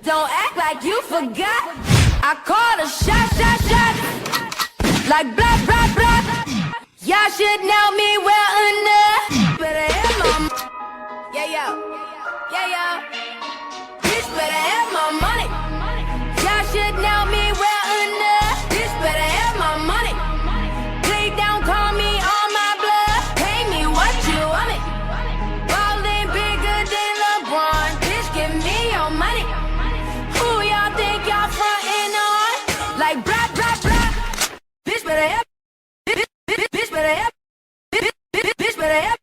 Don't act like you forgot. I call a shot, shot, shot. Like blah, blah, blah. Y'all should know me well enough. Better have my yeah, yo. Yeah, yo. Bitch better have my money. Y'all should know me well enough. Bitch better have my money. Please don't call me on my bluff. Pay me what you want it. Ballin' bigger than LeBron. Bitch, give me your money. Who y'all think y'all frontin' on? Like blah, blah, blah. Bitch better have. Bitch better have. Bitch better have.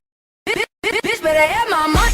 Bitch better have my money.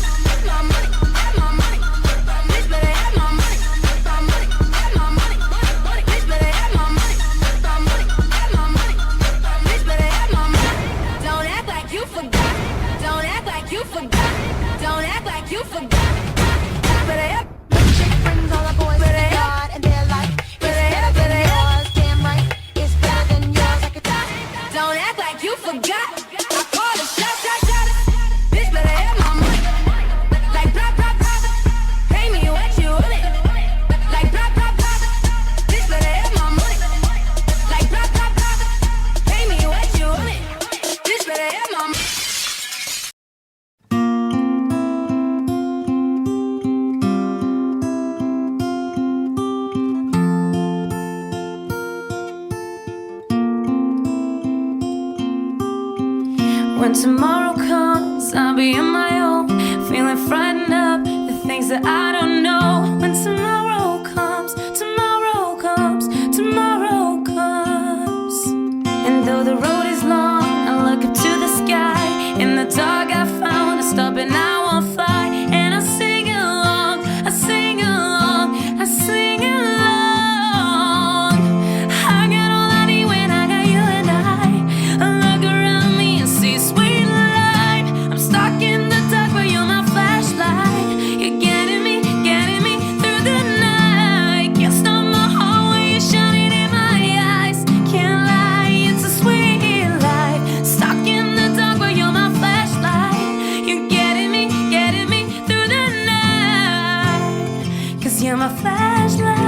When tomorrow comes, I'll be on my own, feeling frightened of the things that I don't know. When tomorrow comes, tomorrow comes, tomorrow comes. And though the road is long, I look up to the sky. In the dark I found a stop and I won't fly. And I sing along, I sing along, I sing along. I got all I need when I got you and I look around me and see sweet light. I'm stuck in the dark but you're my flashlight. You're getting me through the night. Can't stop my heart when you're shining in my eyes. Can't lie, it's a sweet life. Stuck in the dark but you're my flashlight. You're getting me through the night. 'Cause you're my flashlight.